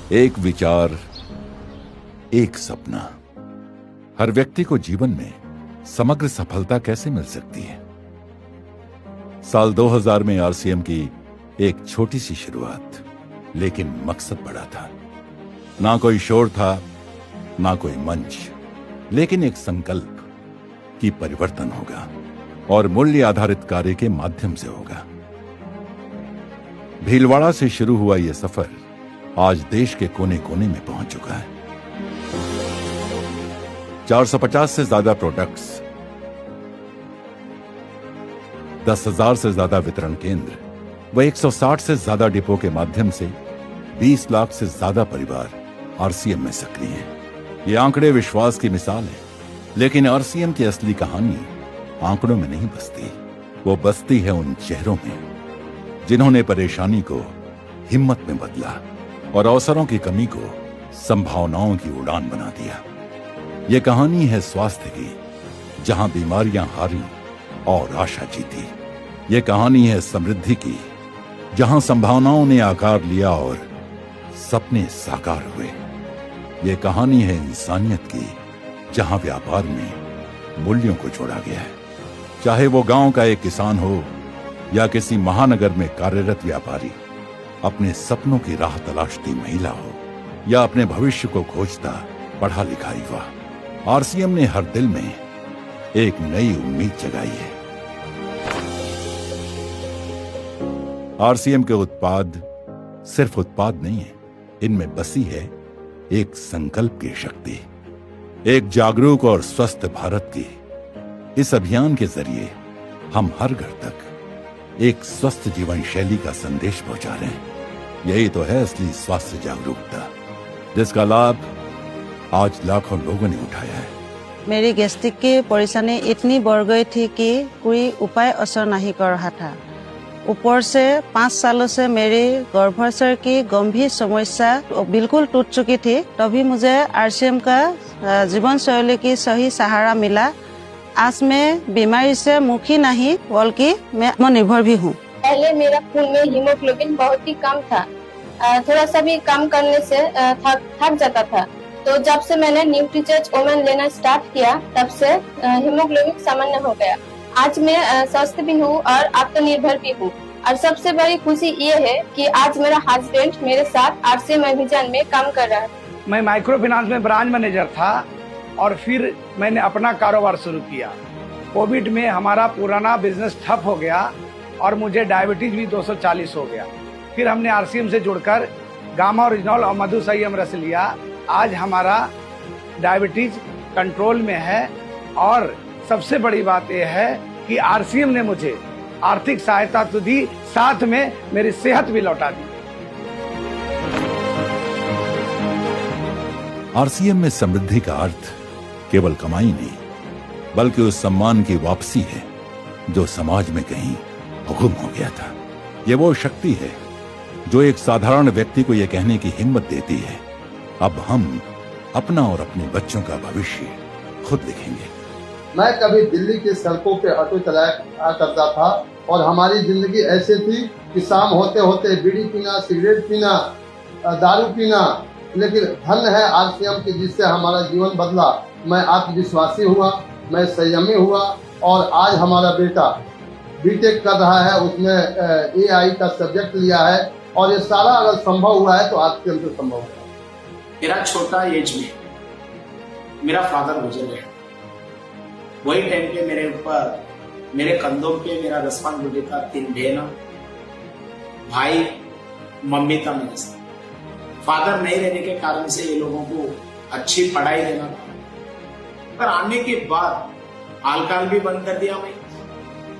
एक विचार, एक सपना। हर व्यक्ति को जीवन में समग्र सफलता कैसे मिल सकती है? साल 2000 में आरसीएम की एक छोटी सी शुरुआत, लेकिन मकसद बड़ा था। ना कोई शोर था, ना कोई मंच, लेकिन एक संकल्प कि परिवर्तन होगा और मूल्य आधारित कार्य के माध्यम से होगा। भीलवाड़ा से शुरू हुआ यह सफर आज देश के कोने कोने में पहुंच चुका है। 450 से ज्यादा प्रोडक्ट्स, 10,000 से ज्यादा वितरण केंद्र व 160 से ज्यादा डिपो के माध्यम से 20 लाख से ज्यादा परिवार आरसीएम में सक्रिय हैं। ये आंकड़े विश्वास की मिसाल है, लेकिन आरसीएम की असली कहानी आंकड़ों में नहीं बसती। वो बसती है उन चेहरों में जिन्होंने परेशानी को हिम्मत में बदला और अवसरों की कमी को संभावनाओं की उड़ान बना दिया। ये कहानी है स्वास्थ्य की, जहां बीमारियां हारी और आशा जीती। ये कहानी है समृद्धि की, जहां संभावनाओं ने आकार लिया और सपने साकार हुए। ये कहानी है इंसानियत की, जहां व्यापार में मूल्यों को जोड़ा गया है। चाहे वो गांव का एक किसान हो या किसी महानगर में कार्यरत व्यापारी, अपने सपनों की राह तलाशती महिला हो या अपने भविष्य को खोजता पढ़ा लिखा युवा, आरसीएम ने हर दिल में एक नई उम्मीद जगाई है। आरसीएम के उत्पाद सिर्फ उत्पाद नहीं है, इनमें बसी है एक संकल्प की शक्ति, एक जागरूक और स्वस्थ भारत की। इस अभियान के जरिए हम हर घर तक एक स्वस्थ जीवन शैली का संदेश पहुंचा रहे हैं। यही तो है असली स्वास्थ्य जागरूकता, जिसका लाभ आज लाखों लोगों ने उठाया है। मेरी गैस्ट्रिक की परेशानी इतनी बढ़ गई थी कि कोई उपाय असर नहीं कर रहा था। ऊपर से 5 सालों से मेरी गर्भाशय की गंभीर समस्या बिल्कुल टूट चुकी थी। तभी मुझे आरसीएम का जीवन शैली की सही सहारा मिला। आज मैं बीमारी से मुखी नहीं, बल्कि मैं आत्मनिर्भर भी हूँ। पहले मेरा खून में हीमोग्लोबिन बहुत ही कम था। थोड़ा सा भी कम करने से थक जाता था। तो जब से मैंने न्यूट्रीचर्ज ओमेन लेना स्टार्ट किया, तब से हीमोग्लोबिन सामान्य हो गया। आज मैं स्वस्थ भी हूँ और आत्मनिर्भर भी हूँ। और सबसे बड़ी खुशी ये है कि आज मेरा हस्बैंड मेरे साथ आरसीएम अभियान में काम कर रहा है। मैं माइक्रो फाइनेंस में ब्रांच मैनेजर था और फिर मैंने अपना कारोबार शुरू किया। कोविड में हमारा पुराना बिजनेस ठप हो गया और मुझे डायबिटीज भी 240 हो गया। फिर हमने आरसीएम से जुड़कर गामा ओरिजिनल और मधु संयम रस लिया। आज हमारा डायबिटीज कंट्रोल में है और सबसे बड़ी बात यह है कि आरसीएम ने मुझे आर्थिक सहायता तो दी, साथ में मेरी सेहत भी लौटा दी। आरसीएम में समृद्धि का अर्थ केवल कमाई नहीं, बल्कि उस सम्मान की वापसी है जो समाज में कहीं गुम हो गया था। ये वो शक्ति है जो एक साधारण व्यक्ति को यह कहने की हिम्मत देती है, अब हम अपना और अपने बच्चों का भविष्य खुद लिखेंगे। मैं कभी दिल्ली की सड़कों पे ऑटो चलाया करता था और हमारी जिंदगी ऐसे थी कि शाम होते होते बीड़ी पीना, सिगरेट पीना, दारू पीना, लेकिन धन है आरसीएम की जिससे हमारा जीवन बदला। मैं आत्मविश्वासी हुआ, मैं संयमी हुआ और आज हमारा बेटा बीटेक कर रहा है, उसने एआई का सब्जेक्ट लिया है और ये सारा अगर संभव हुआ है तो आरसीएम से संभव है। मेरा छोटा एज में मेरा फादर गुजर गया। वही टाइम पे मेरे ऊपर, मेरे कंधों पे मेरा रिस्पांसिबिलिटी था 3 बहन, भाई, मम्मी था मेरे साथ। फादर नहीं रहने के कारण से ये लोगों को अच्छी पढ़ाई देना था। पर आने के बाद अल्कोहल भी बंद कर दिया मैं।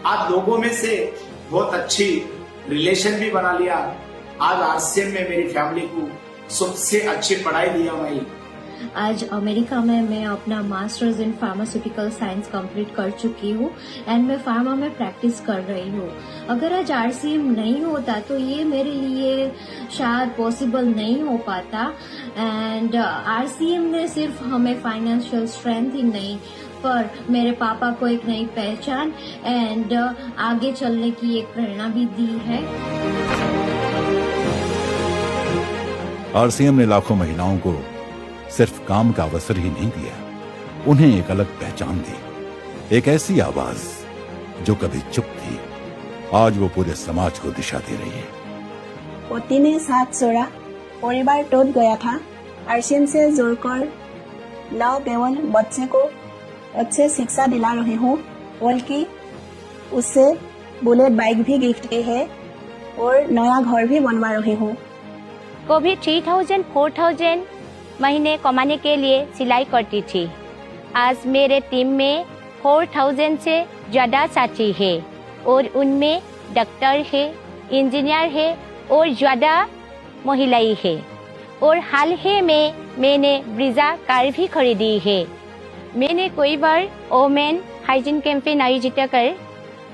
आज लोगों में से बहुत अच्छी रिलेशन भी बना लिया। आज आरसीएम में मेरी फैमिली को सबसे अच्छी पढ़ाई दिया मैं। आज अमेरिका में मैं अपना masters in pharmaceutical science complete कर चुकी हूँ एंड मैं फार्मा में प्रैक्टिस कर रही हूँ। अगर आज आरसीएम नहीं होता तो ये मेरे लिए शायद पॉसिबल नहीं हो पाता। एंड आरसीएम ने सिर्फ हमें फाइनेंशियल स्ट्रेंथ ही नहीं, पर मेरे पापा को एक नई पहचान एंड आगे चलने की एक प्रेरणा भी दी है। आरसीएम ने लाखों महिलाओं को सिर्फ काम का अवसर ही नहीं दिया, उन्हें एक अलग पहचान दी। एक ऐसी आवाज जो कभी चुप थी, आज वो पूरे समाज को दिशा दे रही है। पति ने साथ छोड़ा, परिवार टूट गया था। आरसीएम से जुड़कर न केवल बच्चे को अच्छे शिक्षा दिला रही हूँ, बल्कि उससे बुलेट बाइक भी गिफ्ट की है और नया घर भी बनवा रही हूँ। को भी 3000 4000 महीने कमाने के लिए सिलाई करती थी। आज मेरे टीम में 4000 से ज्यादा साथी है और उनमें डॉक्टर है, इंजीनियर है और ज्यादा महिलाएं है। और हाल ही में मैंने ब्रीजा कार भी खरीदी है। मैंने कई बार वोमेन हाइजीन कैंपेन आयोजित कर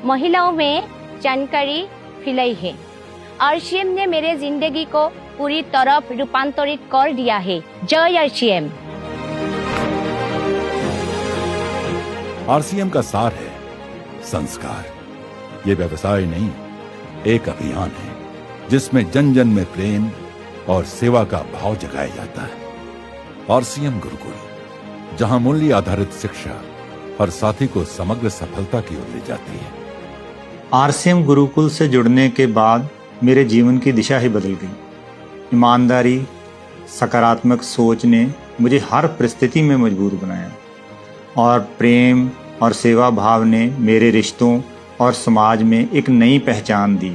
महिलाओं में जानकारी फैलाई है। आरसीएम ने मेरे जिंदगी को पूरी तरह रूपांतरित कर दिया है। जय आरसीएम। आरसीएम का सार है संस्कार। ये व्यवसाय नहीं, एक अभियान है जिसमें जन जन में प्रेम और सेवा का भाव जगाया जाता है। आरसीएम गुरुकुल, जहां मूल्य आधारित शिक्षा हर साथी को समग्र सफलता की ओर ले जाती है। आरसीएम गुरुकुल से जुड़ने के बाद मेरे जीवन की दिशा ही बदल गई। ईमानदारी, सकारात्मक सोच ने मुझे हर परिस्थिति में मजबूत बनाया और प्रेम और सेवा भाव ने मेरे रिश्तों और समाज में एक नई पहचान दी।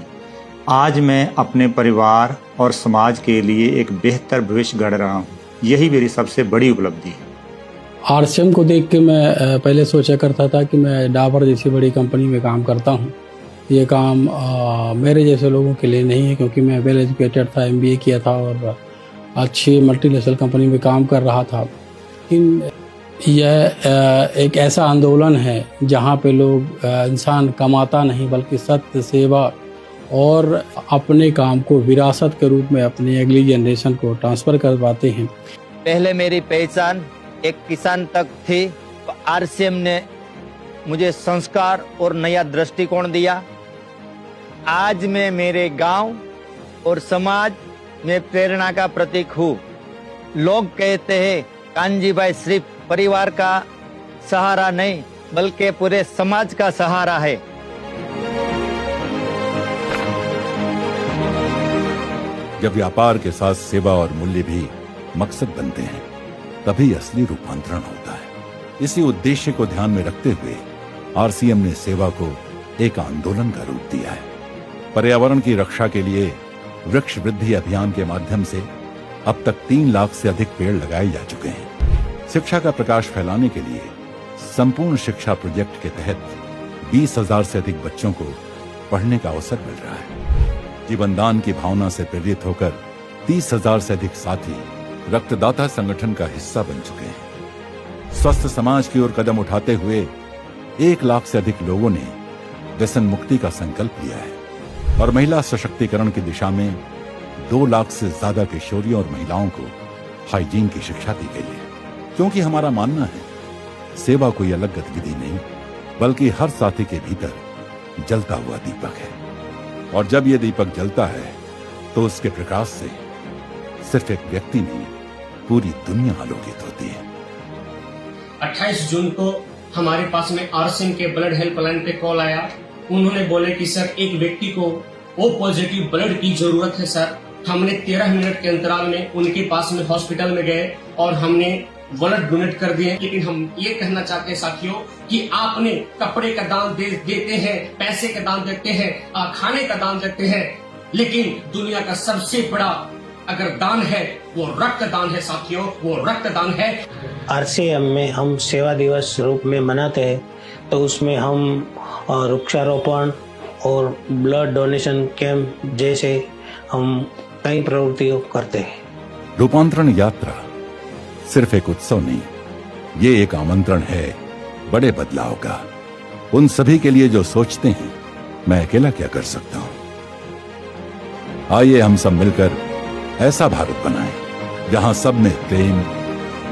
आज मैं अपने परिवार और समाज के लिए एक बेहतर भविष्य गढ़ रहा हूँ। यही मेरी सबसे बड़ी उपलब्धि है। आरसीएम को देख के मैं पहले सोचा करता था कि मैं डाबर जैसी बड़ी कंपनी में काम करता हूँ। ये काम मेरे जैसे लोगों के लिए नहीं है, क्योंकि मैं वेल एजुकेटेड था, MBA किया था और अच्छी मल्टीनेशनल कंपनी में काम कर रहा था। लेकिन यह एक ऐसा आंदोलन है जहाँ पे लोग इंसान कमाता नहीं बल्कि सत्य, सेवा और अपने काम को विरासत के रूप में अपनी अगली जनरेशन को ट्रांसफ़र करवाते हैं। पहले मेरी पहचान एक किसान तक थी, तो आरसीएम ने मुझे संस्कार और नया दृष्टिकोण दिया। आज मैं मेरे गांव और समाज में प्रेरणा का प्रतीक हूँ। लोग कहते हैं कान्जी भाई सिर्फ परिवार का सहारा नहीं बल्कि पूरे समाज का सहारा है। जब व्यापार के साथ सेवा और मूल्य भी मकसद बनते हैं, तभी असली रूपांतरण होता है। इसी उद्देश्य को ध्यान में रखते हुए आरसीएम ने सेवा को एक आंदोलन का रूप दिया है। पर्यावरण की रक्षा के लिए वृक्ष वृद्धि अभियान के माध्यम से अब तक 3 लाख से अधिक पेड़ लगाए जा चुके हैं। शिक्षा का प्रकाश फैलाने के लिए संपूर्ण शिक्षा प्रोजेक्ट के तहत 20,000 से अधिक बच्चों को पढ़ने का अवसर मिल रहा है। जीवनदान की भावना से प्रेरित होकर 30,000 से अधिक साथी रक्तदाता संगठन का हिस्सा बन चुके हैं। स्वस्थ समाज की ओर कदम उठाते हुए 1 लाख से अधिक लोगों ने व्यसन मुक्ति का संकल्प लिया है और महिला सशक्तिकरण की दिशा में 2 लाख से ज्यादा किशोरियों और महिलाओं को हाइजीन की शिक्षा दी गई है। क्योंकि हमारा मानना है सेवा कोई अलग गतिविधि नहीं बल्कि हर साथी के भीतर जलता हुआ दीपक है, और जब यह दीपक जलता है तो उसके प्रकाश से सिर्फ एक व्यक्ति नहीं पूरी दुनिया आलोकित होती है। 28 जून को हमारे पास में आरसीएम के ब्लड हेल्पलाइन पे कॉल आया। उन्होंने बोले कि सर एक व्यक्ति को O पॉजिटिव ब्लड की जरूरत है सर। हमने 13 मिनट के अंतराल में उनके पास में हॉस्पिटल में गए और हमने ब्लड डोनेट कर दिए। लेकिन हम ये कहना चाहते हैं साथियों कि आपने कपड़े का दान देते हैं, पैसे का दान देते हैं, खाने का दान देते हैं, लेकिन दुनिया का सबसे बड़ा अगर दान है वो रक्तदान है साथियों, वो रक्तदान है। आरसीएम में हम सेवा दिवस रूप में मनाते हैं, तो उसमें हम वृक्षारोपण और ब्लड डोनेशन कैंप जैसे हम कई प्रवृत्तियों करते हैं। रूपांतरण यात्रा सिर्फ एक उत्सव नहीं, ये एक आमंत्रण है बड़े बदलाव का। उन सभी के लिए जो सोचते हैं मैं अकेला क्या कर सकता हूं। आइए हम सब मिलकर ऐसा भारत बनाएं जहां सब में प्रेम,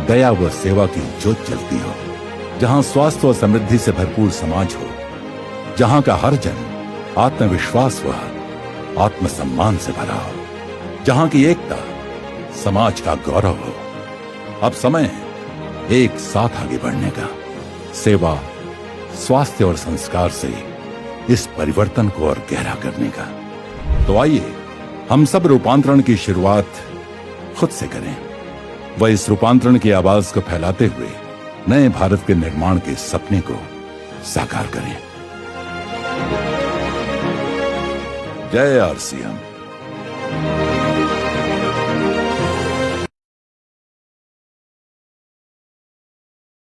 दया व सेवा की ज्योत जलती हो, जहां स्वास्थ्य और समृद्धि से भरपूर समाज हो, जहां का हर जन आत्मविश्वास व आत्मसम्मान से भरा हो, जहां की एकता समाज का गौरव हो। अब समय है एक साथ आगे बढ़ने का, सेवा, स्वास्थ्य और संस्कार से इस परिवर्तन को और गहरा करने का। तो आइए हम सब रूपांतरण की शुरुआत खुद से करें, व इस रूपांतरण की आवाज को फैलाते हुए नए भारत के निर्माण के सपने को साकार करें। जय आरसीएम।